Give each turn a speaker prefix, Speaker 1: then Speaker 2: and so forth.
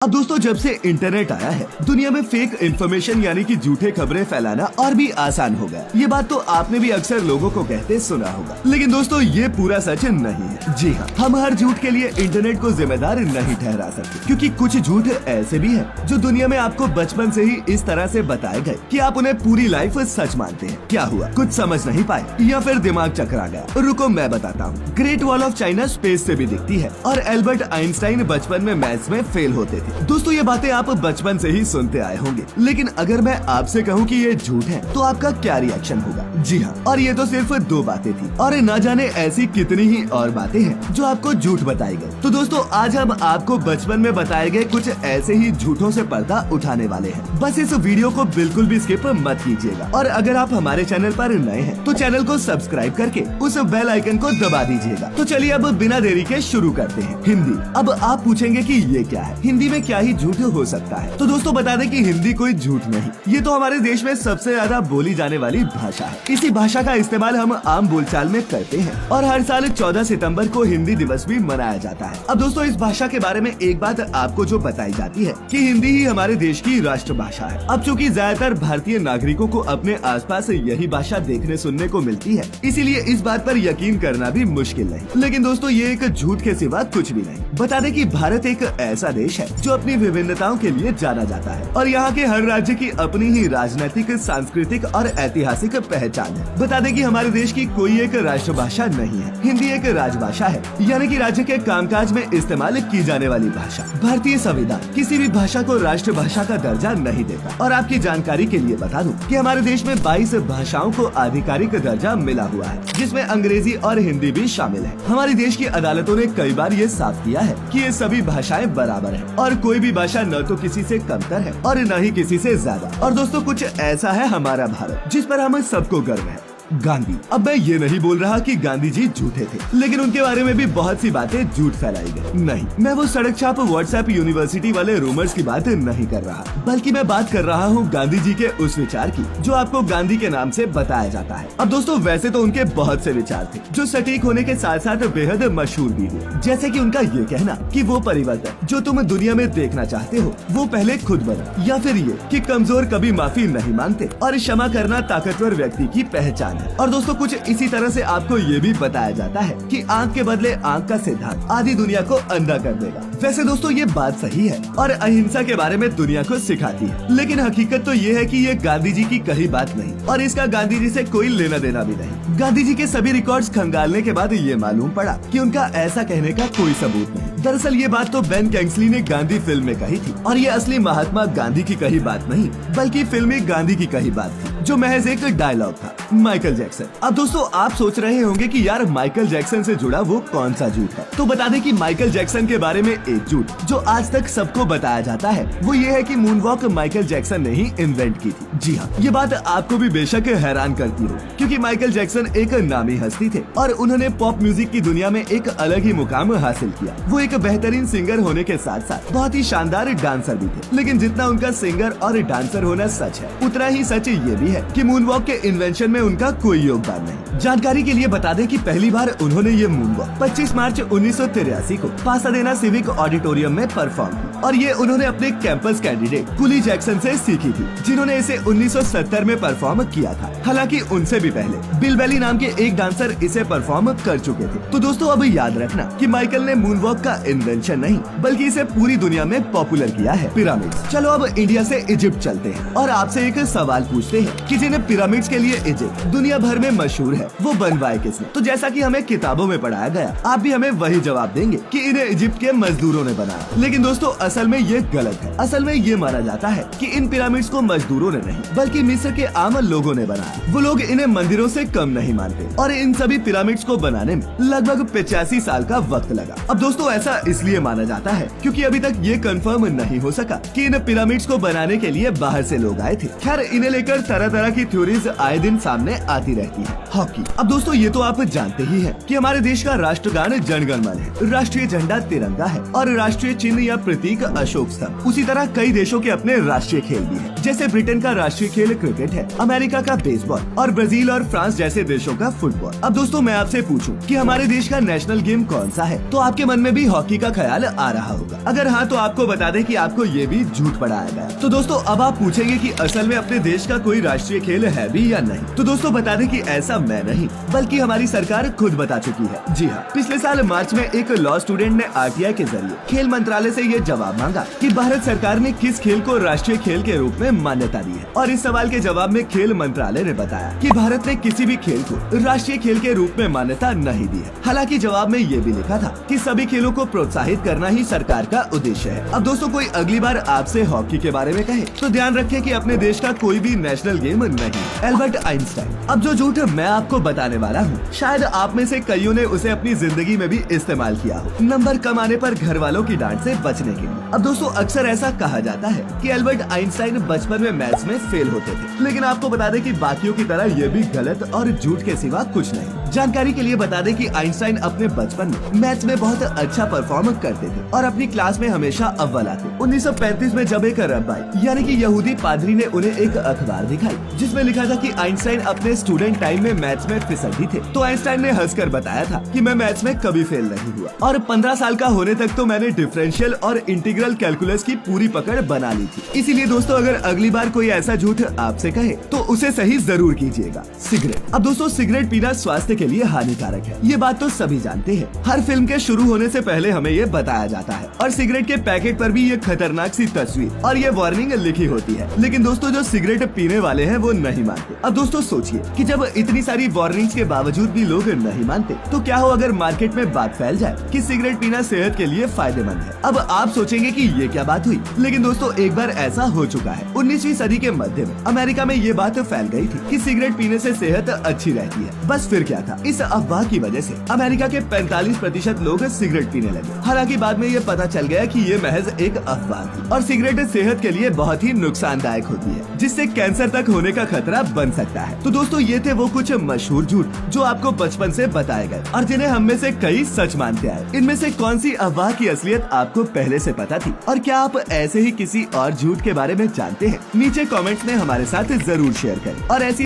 Speaker 1: अब दोस्तों जब से इंटरनेट आया है दुनिया में फेक इन्फॉर्मेशन यानी कि झूठे खबरें फैलाना और भी आसान हो गया। ये बात तो आपने भी अक्सर लोगों को कहते सुना होगा, लेकिन दोस्तों ये पूरा सच नहीं है। जी हाँ, हम हर झूठ के लिए इंटरनेट को जिम्मेदार नहीं ठहरा सकते, क्योंकि कुछ झूठ ऐसे भी है जो दुनिया में आपको बचपन से ही इस तरह से बताए गए कि आप उन्हें पूरी लाइफ सच मानते हैं। क्या हुआ, कुछ समझ नहीं पाए या फिर दिमाग चकरा गया? रुको मैं बताता हूँ। Great wall of China space से भी दिखती है और एल्बर्ट आइंस्टाइन बचपन में मैथ्स में फेल होते थे। दोस्तों ये बातें आप बचपन से ही सुनते आए होंगे, लेकिन अगर मैं आपसे कहूँ कि ये झूठ है तो आपका क्या रिएक्शन होगा? जी हाँ, और ये तो सिर्फ 2 बातें थी और न जाने ऐसी कितनी ही और बातें हैं जो आपको झूठ बताई गई। तो दोस्तों आज हम आपको बचपन में बताए गए कुछ ऐसे ही झूठों से पर्दा उठाने वाले हैं। बस इस वीडियो को बिल्कुल भी स्किप मत कीजिएगा और अगर आप हमारे चैनल पर नए हैं तो चैनल को सब्सक्राइब करके उस बेल आइकन को दबा दीजिएगा। तो चलिए अब बिना देरी के शुरू करते हैं। हिंदी। अब आप पूछेंगे कि ये क्या है, हिंदी में क्या ही झूठ हो सकता है? तो दोस्तों बता दें कि हिंदी कोई झूठ नहीं, ये तो हमारे देश में सबसे ज्यादा बोली जाने वाली भाषा है। इसी भाषा का इस्तेमाल हम आम बोलचाल में करते हैं और हर साल 14 सितंबर को हिंदी दिवस भी मनाया जाता है। अब दोस्तों इस भाषा के बारे में एक बात आपको जो बताई जाती है कि हिंदी ही हमारे देश की राष्ट्रभाषा है। अब चूंकि ज्यादातर भारतीय नागरिकों को अपने आसपास यही भाषा देखने सुनने को मिलती है, इसीलिए इस बात पर यकीन करना भी मुश्किल नहीं। लेकिन दोस्तों ये एक झूठ के सिवा कुछ भी नहीं। बता दें कि भारत एक ऐसा देश है जो अपनी विभिन्नताओं के लिए जाना जाता है और यहाँ के हर राज्य की अपनी ही राजनीतिक, सांस्कृतिक और ऐतिहासिक पहचान है। बता दें कि हमारे देश की कोई एक राष्ट्रभाषा नहीं है। हिंदी एक राजभाषा है, यानी कि राज्य के कामकाज में इस्तेमाल की जाने वाली भाषा। भारतीय संविधान किसी भी भाषा को राष्ट्रभाषा का दर्जा नहीं देता। और आपकी जानकारी के लिए बता दूं कि हमारे देश में 22 भाषाओं को आधिकारिक दर्जा मिला हुआ है, जिसमें अंग्रेजी और हिंदी भी शामिल है। हमारे देश की अदालतों ने कई बार ये साफ किया है कि ये सभी भाषाएं बराबर है और कोई भी भाषा न तो किसी से कमतर है और न ही किसी से ज्यादा। और दोस्तों कुछ ऐसा है हमारा भारत जिस पर हम सबको गर्व है। गांधी। अब मैं ये नहीं बोल रहा कि गांधी जी झूठे थे, लेकिन उनके बारे में भी बहुत सी बातें झूठ फैलाई गई। नहीं, मैं वो सड़क छाप व्हाट्सएप यूनिवर्सिटी वाले रूमर्स की बात नहीं कर रहा, बल्कि मैं बात कर रहा हूँ गांधी जी के उस विचार की जो आपको गांधी के नाम से बताया जाता है। अब दोस्तों वैसे तो उनके बहुत से विचार थे जो सटीक होने के साथ साथ बेहद मशहूर भी हुए, जैसे कि उनका ये कहना कि वो परिवर्तन जो तुम दुनिया में देखना चाहते हो वो पहले खुद बनो, या फिर ये कि कमजोर कभी माफी नहीं मांगते और क्षमा करना ताकतवर व्यक्ति की पहचान। और दोस्तों कुछ इसी तरह से आपको ये भी बताया जाता है कि आंख के बदले आंख का सिद्धांत आधी दुनिया को अंधा कर देगा। वैसे दोस्तों ये बात सही है और अहिंसा के बारे में दुनिया को सिखाती है, लेकिन हकीकत तो ये है कि ये गांधी जी की कही बात नहीं और इसका गांधी जी से कोई लेना देना भी नहीं। गांधी जी के सभी रिकॉर्ड्स खंगालने के बाद ये मालूम पड़ा कि उनका ऐसा कहने का कोई सबूत नहीं। दरअसल ये बात तो बेन किंग्सली ने गांधी फिल्म में कही थी और ये असली महात्मा गांधी की कही बात नहीं, बल्कि फिल्मी गांधी की कही बात थी जो महज एक डायलॉग था। Michael Jackson. अब दोस्तों आप सोच रहे होंगे कि यार माइकल जैक्सन से जुड़ा वो कौन सा झूठ है? तो बता दें कि माइकल जैक्सन के बारे में एक झूठ जो आज तक सबको बताया जाता है वो ये है कि मूनवॉक माइकल जैक्सन ने ही इन्वेंट की थी। जी हाँ, ये बात आपको भी बेशक हैरान करती हो, क्योंकि माइकल जैक्सन एक नामी हस्ती थे और उन्होंने पॉप म्यूजिक की दुनिया में एक अलग ही मुकाम हासिल किया। वो एक बेहतरीन सिंगर होने के साथ साथ बहुत ही शानदार डांसर भी थे, लेकिन जितना उनका सिंगर और डांसर होना सच है, उतना ही सच ये भी है कि मूनवॉक के इन्वेंशन में उनका कोई योगदान नहीं। जानकारी के लिए बता दें कि पहली बार उन्होंने ये मूनवॉक 25 मार्च 1983 को पासाडेना सिविक ऑडिटोरियम में परफॉर्म की और ये उन्होंने अपने कैंपस कैंडिडेट कुली जैक्सन से सीखी थी, जिन्होंने इसे 1970 में परफॉर्म किया था। हालांकि उनसे भी पहले बिल बेली नाम के एक डांसर इसे परफॉर्म कर चुके थे। तो दोस्तों अब याद रखना कि माइकल ने मूनवॉक का इन्वेंशन नहीं बल्कि इसे पूरी दुनिया में पॉपुलर किया है। पिरामिड्स। चलो अब इंडिया से इजिप्ट चलते हैं और आपसे एक सवाल पूछते हैं कि जिन्हें पिरामिड्स के लिए इजिप्ट दुनिया भर में मशहूर है वो बनवाए किसने? तो जैसा कि हमें किताबों में पढ़ाया गया, आप भी हमें वही जवाब देंगे कि इन्हें इजिप्ट के मजदूरों ने बनाया। लेकिन दोस्तों असल में ये गलत है। असल में ये माना जाता है कि इन पिरामिड्स को मजदूरों ने नहीं बल्कि मिस्र के आम लोगों ने बनाया। वो लोग इन्हें मंदिरों से कम नहीं मानते और इन सभी पिरामिड्स को बनाने में लगभग 85 साल का वक्त लगा। अब दोस्तों ऐसा इसलिए माना जाता है क्योंकि अभी तक ये कंफर्म नहीं हो सका कि इन पिरामिड्स को बनाने के लिए बाहर से लोग आए थे। खैर इन्हें लेकर तरह तरह की थ्योरीज आए दिन सामने आती रहती है। हॉकी। अब दोस्तों ये तो आप जानते ही हैं कि हमारे देश का राष्ट्रगान जन गण मन है, राष्ट्रीय झंडा तिरंगा है और राष्ट्रीय चिन्ह या प्रतीक एक अशोक स्तंभ। उसी तरह कई देशों के अपने राष्ट्रीय खेल भी है, जैसे ब्रिटेन का राष्ट्रीय खेल क्रिकेट है, अमेरिका का बेसबॉल और ब्राजील और फ्रांस जैसे देशों का फुटबॉल। अब दोस्तों मैं आपसे पूछूं कि हमारे देश का नेशनल गेम कौन सा है, तो आपके मन में भी हॉकी का ख्याल आ रहा होगा। अगर हाँ तो आपको बता दें कि आपको ये भी झूठ पढ़ाया गया। तो दोस्तों अब आप पूछेंगे कि असल में अपने देश का कोई राष्ट्रीय खेल है भी या नहीं। तो दोस्तों बता दें कि ऐसा मैं नहीं बल्कि हमारी सरकार खुद बता चुकी है। जी हाँ, पिछले साल मार्च में एक लॉ स्टूडेंट ने आरटीआई के जरिए खेल मंत्रालय से ये जवाब मांगा कि भारत सरकार ने किस खेल को राष्ट्रीय खेल के रूप में मान्यता दी है। और इस सवाल के जवाब में खेल मंत्रालय ने बताया कि भारत ने किसी भी खेल को राष्ट्रीय खेल के रूप में मान्यता नहीं दी है। हालांकि जवाब में ये भी लिखा था कि सभी खेलों को प्रोत्साहित करना ही सरकार का उद्देश्य है। अब दोस्तों कोई अगली बार आपसे हॉकी के बारे में कहे तो ध्यान रखें कि अपने देश का कोई भी नेशनल गेम नहीं। Albert Einstein. अब जो झूठ मैं आपको बताने वाला हूँ शायद आप में से कईयों ने उसे अपनी जिंदगी में भी इस्तेमाल किया हो, नंबर कम आने पर घर वालों की डांट से बचने के लिए। अब दोस्तों अक्सर ऐसा कहा जाता है कि एल्बर्ट आइंस्टाइन बचपन में मैथ्स में फेल होते थे, लेकिन आपको बता दें कि बाकियों की तरह ये भी गलत और झूठ के सिवा कुछ नहीं। जानकारी के लिए बता दें कि आइंस्टाइन अपने बचपन में मैथ्स में बहुत अच्छा परफॉर्म करते थे और अपनी क्लास में हमेशा अव्वल आते। 1935 में जब एक रब्बाई यानी कि यहूदी पादरी ने उन्हें एक अखबार दिखाई जिसमें लिखा था कि आइंस्टाइन अपने स्टूडेंट टाइम में मैथ्स में फिसलती थे, तो आइंस्टाइन ने हंसकर बताया था कि मैं मैथ्स में कभी फेल नहीं हुआ और 15 साल का होने तक तो मैंने डिफरेंशियल और इंटीग्रल कैलकुलस की पूरी पकड़ बना ली थी। इसीलिए दोस्तों अगर अगली बार कोई ऐसा झूठ आपसे कहे तो उसे सही जरूर कीजिएगा। सिगरेट। अब दोस्तों सिगरेट पीना स्वास्थ्य के लिए हानिकारक है, ये बात तो सभी जानते हैं। हर फिल्म के शुरू होने से पहले हमें ये बताया जाता है और सिगरेट के पैकेट पर भी ये खतरनाक सी तस्वीर और ये वार्निंग लिखी होती है, लेकिन दोस्तों जो सिगरेट पीने वाले हैं वो नहीं मानते। अब दोस्तों सोचिए कि जब इतनी सारी वार्निंग्स के बावजूद भी लोग नहीं मानते तो क्या हो अगर मार्केट में बात फैल जाए कि सिगरेट पीना सेहत के लिए फायदेमंद है। अब आप सोचेंगे कि ये क्या बात हुई, लेकिन दोस्तों एक बार ऐसा हो चुका है। 19वीं सदी के मध्य में अमेरिका में ये बात फैल गई थी कि सिगरेट पीने से सेहत अच्छी रहती है। बस फिर क्या था, इस अफवाह की वजह से अमेरिका के 45% लोग सिगरेट पीने लगे। हालांकि बाद में ये पता चल गया कि ये महज एक अफवाह थी और सिगरेट सेहत के लिए बहुत ही नुकसानदायक होती है, जिससे कैंसर तक होने का खतरा बन सकता है। तो दोस्तों ये थे वो कुछ मशहूर झूठ जो आपको बचपन से बताए गए और जिन्हें हम में से कई सच मानते आए। इनमें से कौन सी अफवाह की असलियत आपको पहले से पता थी और क्या आप ऐसे ही किसी और झूठ के बारे में जानते हैं? नीचे कमेंट्स में हमारे साथ जरूर शेयर करें और ऐसी